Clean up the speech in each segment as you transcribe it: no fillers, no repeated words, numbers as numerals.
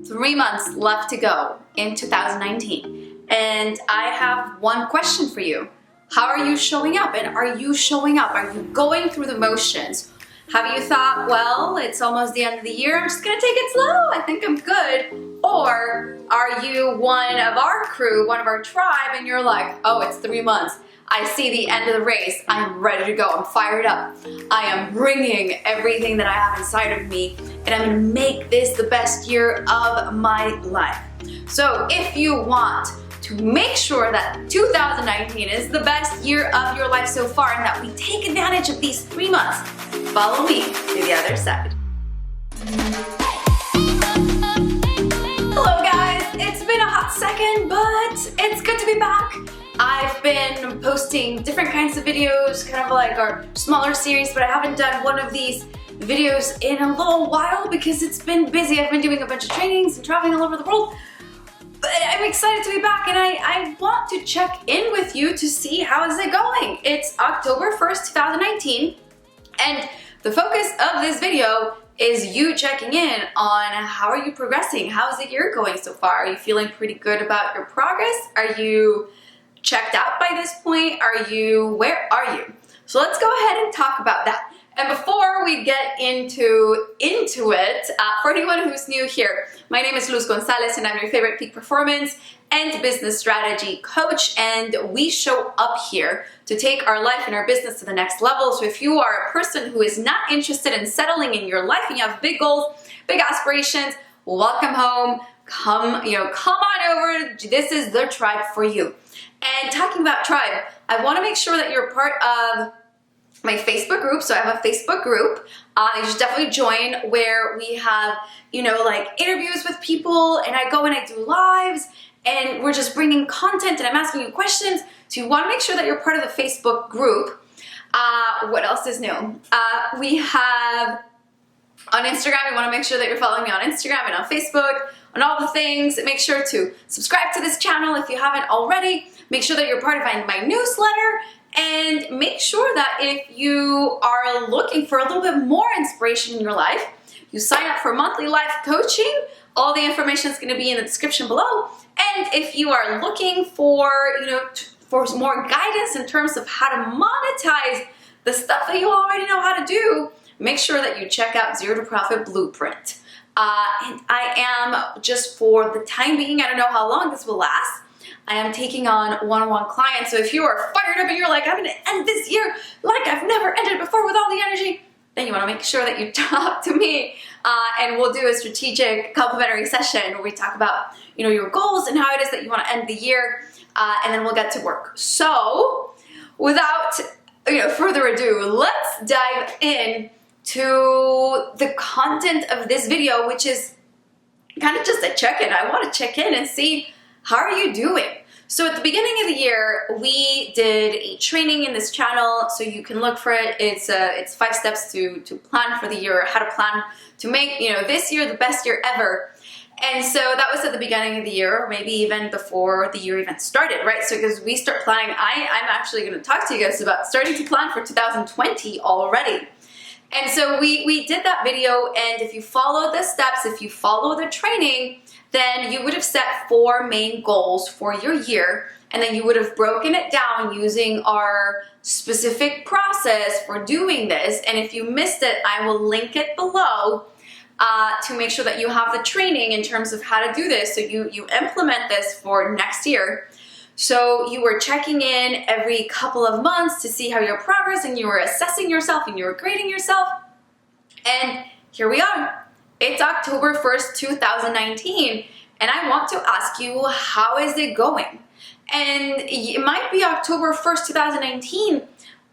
3 months left to go in 2019. And I have one question for you. How are you showing up? And are you showing up? Are you going through the motions? Have you thought, well, it's almost the end of the year, I'm just gonna take it slow, I think I'm good? Or are you one of our crew, one of our tribe, and you're like, oh, it's 3 months. I see the end of the race. I'm ready to go. I'm fired up. I am bringing everything that I have inside of me, and I'm gonna make this the best year of my life. So if you want to make sure that 2019 is the best year of your life so far and that we take advantage of these 3 months, follow me to the other side. Hello guys, it's been a hot second, but it's good to be back. I've been posting different kinds of videos, kind of like our smaller series, but I haven't done one of these videos in a little while because it's been busy. I've been doing a bunch of trainings and traveling all over the world. But I'm excited to be back, and I want to check in with you to see how is it going. It's October 1st, 2019, and the focus of this video is you checking in on how are you progressing? How's the year going so far? Are you feeling pretty good about your progress? Are you checked out by this point? Where are you? So let's go ahead and talk about that. And before we get into it, for anyone who's new here, my name is Luz Gonzalez and I'm your favorite peak performance and business strategy coach, and we show up here to take our life and our business to the next level. So if you are a person who is not interested in settling in your life and you have big goals, big aspirations, welcome home. Come on over. This is the tribe for you. And talking about tribe, I want to make sure that you're part of my Facebook group. So I have a Facebook group. You should definitely join, where we have, like interviews with people, and I go and I do lives, and we're just bringing content and I'm asking you questions. So you want to make sure that you're part of the Facebook group. What else is new? We have on Instagram, we want to make sure that you're following me on Instagram and on Facebook, on all the things. Make sure to subscribe to this channel if you haven't already. Make sure that you're part of my newsletter, and make sure that if you are looking for a little bit more inspiration in your life, you sign up for monthly life coaching. All the information is going to be in the description below. And if you are looking for, for more guidance in terms of how to monetize the stuff that you already know how to do, make sure that you check out Zero to Profit Blueprint. And I am, just for the time being, I don't know how long this will last, I am taking on one-on-one clients. So if you are fired up and you're like, I'm gonna end this year like I've never ended before with all the energy, then you wanna make sure that you talk to me, and we'll do a strategic complimentary session where we talk about, your goals and how it is that you wanna end the year, and then we'll get to work. So without further ado, let's dive in to the content of this video, which is kind of just a check-in. I want to check in and see, how are you doing? So at the beginning of the year, we did a training in this channel, so you can look for it. It's 5 steps to plan for the year, how to plan to make this year the best year ever. And so that was at the beginning of the year, or maybe even before the year even started, right? So because we start planning, I'm actually going to talk to you guys about starting to plan for 2020 already. And so we did that video, and if you follow the steps, if you follow the training, then you would have set 4 main goals for your year, and then you would have broken it down using our specific process for doing this. And if you missed it, I will link it below to make sure that you have the training in terms of how to do this, so you implement this for next year. So you were checking in every couple of months to see how you're progressing, you were assessing yourself, and you were grading yourself. And here we are. It's October 1st, 2019, and I want to ask you, how is it going? And it might be October 1st, 2019,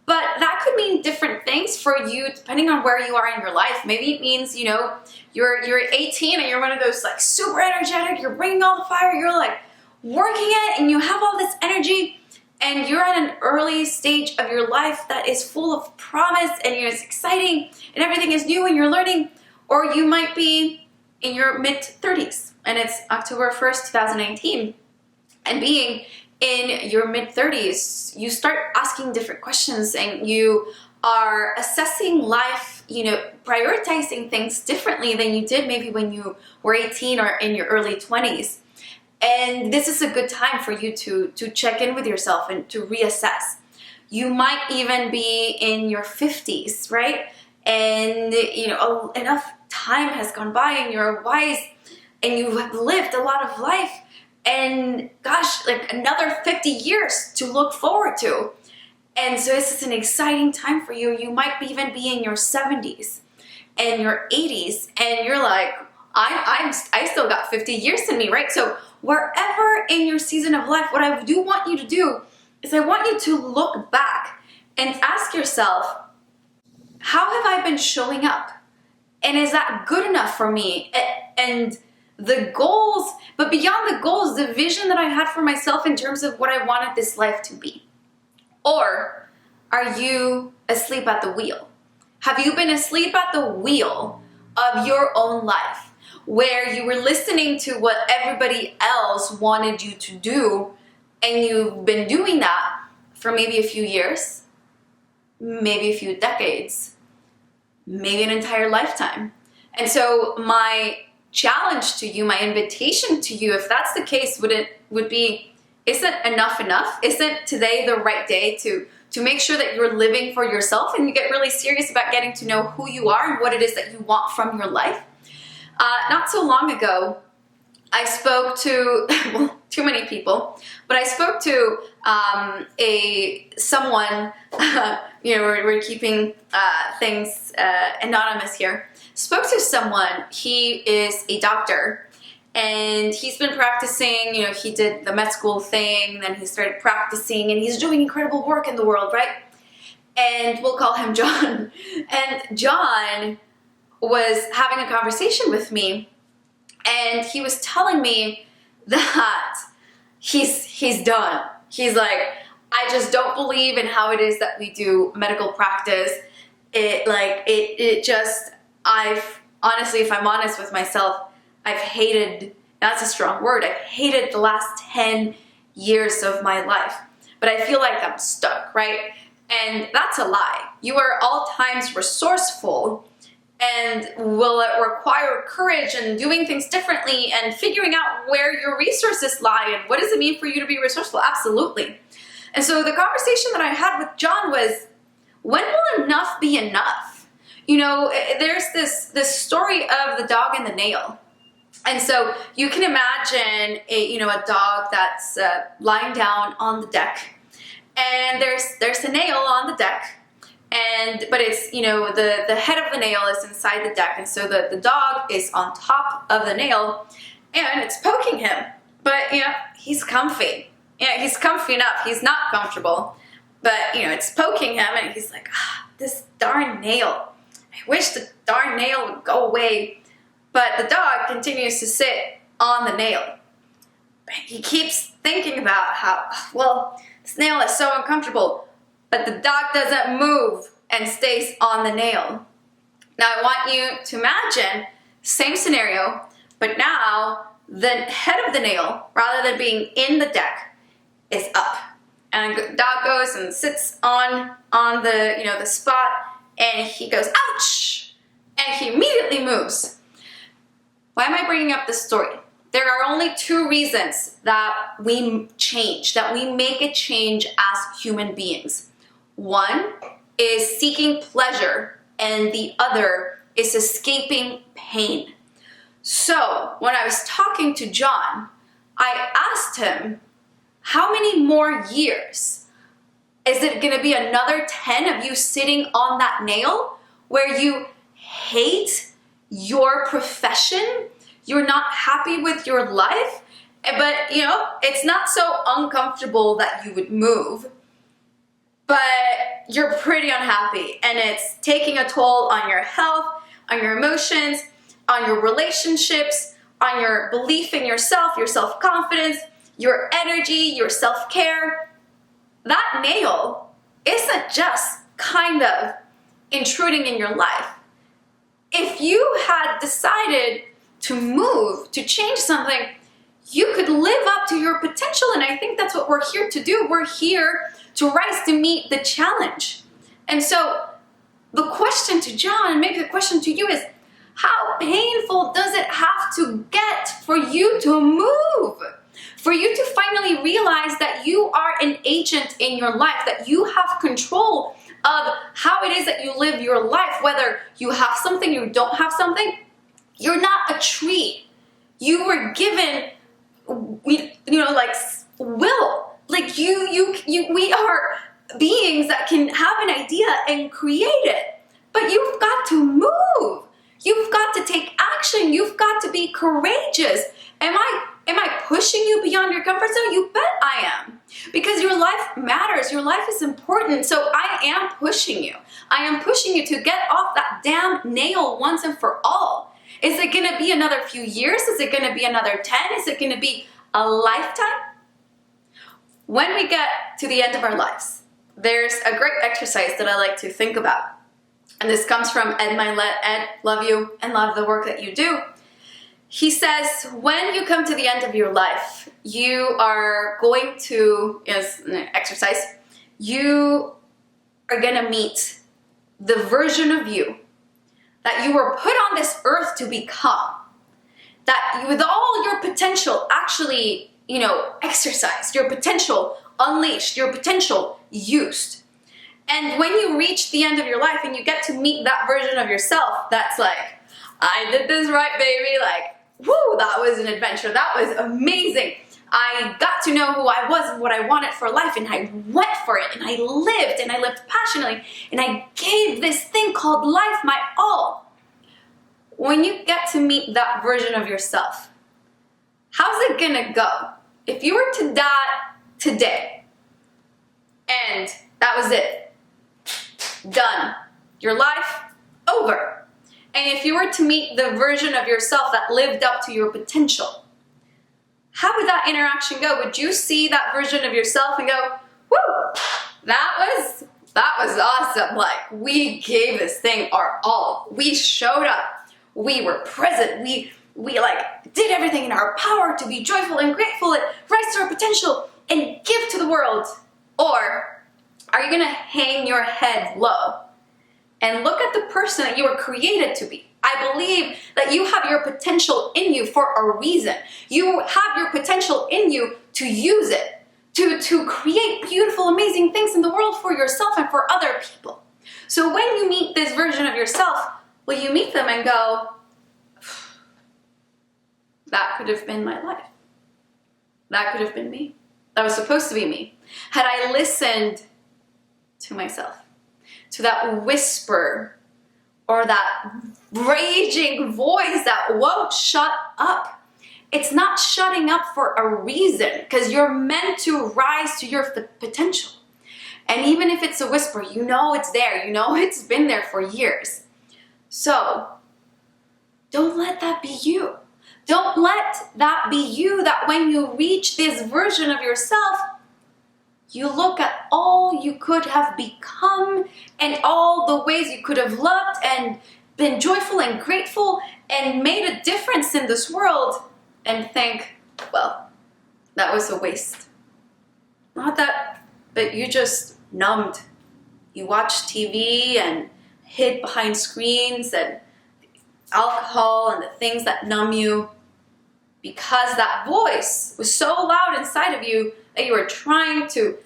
but that could mean different things for you depending on where you are in your life. Maybe it means, you're 18 and you're one of those like super energetic, you're bringing all the fire, you're like working it, and you have all this energy, and you're at an early stage of your life that is full of promise, and it's exciting, and everything is new, and you're learning. Or you might be in your mid-30s, and it's October 1st, 2019, and being in your mid-30s, you start asking different questions, and you are assessing life prioritizing things differently than you did maybe when you were 18 or in your early 20s. And this is a good time for you to check in with yourself and to reassess. You might even be in your 50s, right? And enough time has gone by and you're wise and you have lived a lot of life, and gosh, like another 50 years to look forward to. And so this is an exciting time for you. You might even be in your 70s and your 80s, and you're like, I still got 50 years in me, right? So wherever in your season of life, what I do want you to do is I want you to look back and ask yourself, how have I been showing up? And is that good enough for me? And the goals, but beyond the goals, the vision that I had for myself in terms of what I wanted this life to be. Or are you asleep at the wheel? Have you been asleep at the wheel of your own life, where you were listening to what everybody else wanted you to do, and you've been doing that for maybe a few years, maybe a few decades, maybe an entire lifetime? And so my challenge to you, my invitation to you, if that's the case, would be, isn't enough enough? Isn't today the right day to make sure that you're living for yourself and you get really serious about getting to know who you are and what it is that you want from your life? Not so long ago, I spoke to, well, too many people, but I spoke to someone, we're keeping things anonymous here. Spoke to someone, he is a doctor, and he's been practicing, he did the med school thing, then he started practicing, and he's doing incredible work in the world, right? And we'll call him John. And John was having a conversation with me, and he was telling me that he's done. He's like, I just don't believe in how it is that we do medical practice. I've honestly, if I'm honest with myself, I've hated, that's a strong word, I've hated the last 10 years of my life. But I feel like I'm stuck, right? And that's a lie. You are all times resourceful, and will it require courage and doing things differently and figuring out where your resources lie and what does it mean for you to be resourceful? Absolutely. And so the conversation that I had with John was, when will enough be enough? There's this story of the dog and the nail. And so you can imagine a dog that's lying down on the deck, and there's a nail on the deck, but it's, the head of the nail is inside the deck, and so the dog is on top of the nail, and it's poking him, but he's comfy. He's comfy enough. He's not comfortable, but it's poking him, and he's like, this darn nail. I wish the darn nail would go away. But the dog continues to sit on the nail. He keeps thinking about how, well, this nail is so uncomfortable, but the dog doesn't move and stays on the nail. Now I want you to imagine, same scenario, but now the head of the nail, rather than being in the deck, is up. And the dog goes and sits on the, the spot, and he goes, ouch! And he immediately moves. Why am I bringing up this story? There are only two reasons that we change, that we make a change as human beings. One is seeking pleasure, and the other is escaping pain. So when I was talking to John, I asked him, how many more years? Is it going to be another 10 of you sitting on that nail where you hate your profession, you're not happy with your life, but it's not so uncomfortable that you would move, but you're pretty unhappy, and it's taking a toll on your health, on your emotions, on your relationships, on your belief in yourself, your self-confidence, your energy, your self-care. That nail isn't just kind of intruding in your life. If you had decided to move, to change something, you could live up to your potential, and I think that's what we're here to do. We're here to rise to meet the challenge. And so the question to John, and maybe the question to you, is how painful does it have to get for you to move? For you to finally realize that you are an agent in your life, that you have control of how it is that you live your life, whether you have something, you don't have something. You're not a tree. You were given, like will. Like we are beings that can have an idea and create it. But you've got to move. You've got to take action. You've got to be courageous. Am I pushing you beyond your comfort zone? You bet I am. Because your life matters. Your life is important. So I am pushing you. I am pushing you to get off that damn nail once and for all. Is it going to be another few years? Is it going to be another 10? Is it going to be a lifetime? When we get to the end of our lives, there's a great exercise that I like to think about. And this comes from Ed Milet. Ed, love you and love the work that you do. He says, when you come to the end of your life, you are going to, as an exercise, you are going to meet the version of you that you were put on this earth to become. That you, with all your potential actually, exercised, your potential unleashed, your potential used. And when you reach the end of your life and you get to meet that version of yourself, that's like, I did this right, baby. Like, whoo, that was an adventure. That was amazing. I got to know who I was and what I wanted for life, and I went for it, and I lived passionately, and I gave this thing called life my all. When you get to meet that version of yourself, how's it gonna go? If you were to die today, and that was it, done, your life over. And if you were to meet the version of yourself that lived up to your potential, how would that interaction go? Would you see that version of yourself and go, whoo, that was awesome. Like, we gave this thing our all. We showed up. We were present. We did everything in our power to be joyful and grateful and rise to our potential and give to the world. Or are you gonna hang your head low and look at the person that you were created to be? I believe that you have your potential in you for a reason. You have your potential in you to use it, to create beautiful, amazing things in the world for yourself and for other people. So when you meet this version of yourself, will you meet them and go, that could have been my life. That could have been me. That was supposed to be me. Had I listened to myself, to that whisper or that raging voice that won't shut up. It's not shutting up for a reason, because you're meant to rise to your potential. And even if it's a whisper, you know it's there. You know it's been there for years. So don't let that be you. Don't let that be you, that when you reach this version of yourself, you look at all you could have become and all the ways you could have loved and been joyful and grateful and made a difference in this world and think, well, that was a waste. Not that, but you just numbed. You watched TV and hid behind screens and alcohol and the things that numb you, because that voice was so loud inside of you that you were trying to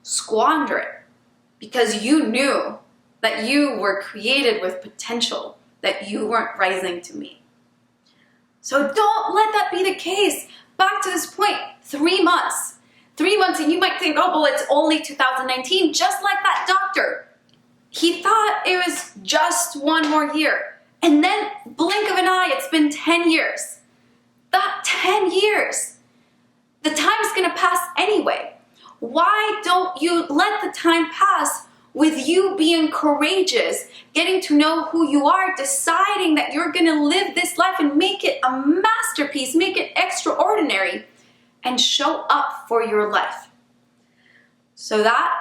squander it, because you knew that you were created with potential that you weren't rising to meet. So don't let that be the case. Back to this point, 3 months. 3 months, and you might think, oh, well, it's only 2019, just like that doctor. He thought it was just 1 more year. And then, blink of an eye, it's been 10 years. That 10 years. The time's gonna pass anyway. Why don't you let the time pass with you being courageous, getting to know who you are, deciding that you're gonna live this life and make it a masterpiece, make it extraordinary, and show up for your life? So that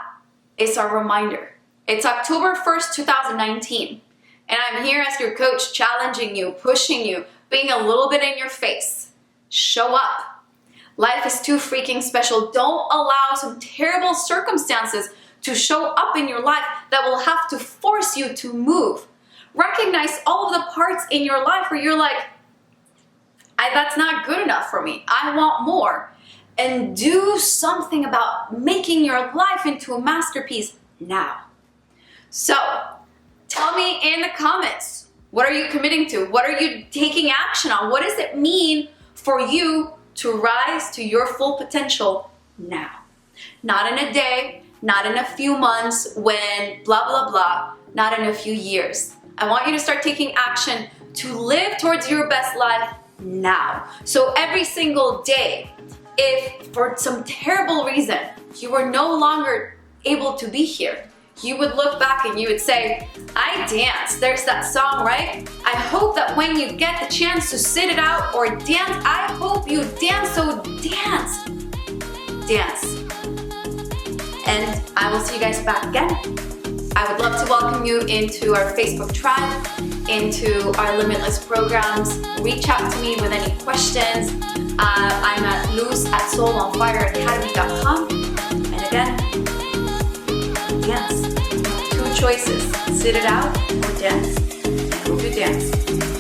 is our reminder. It's October 1st, 2019. And I'm here as your coach, challenging you, pushing you, being a little bit in your face. Show up. Life is too freaking special. Don't allow some terrible circumstances to show up in your life that will have to force you to move. Recognize all of the parts in your life where you're like, that's not good enough for me. I want more. And do something about making your life into a masterpiece now. So, tell me in the comments, what are you committing to? What are you taking action on? What does it mean for you to rise to your full potential now? Not in a day, not in a few months, when blah, blah, blah, not in a few years. I want you to start taking action to live towards your best life now. So every single day, if for some terrible reason you were no longer able to be here, you would look back and you would say, I danced. There's that song, right? I hope that when you get the chance to sit it out or dance, I hope you dance, so dance. Dance. And I will see you guys back again. I would love to welcome you into our Facebook tribe, into our Limitless programs. Reach out to me with any questions. I'm at Luz at SoulOnFireAcademy.com. And again, dance. Two choices, sit it out or dance. I hope you dance.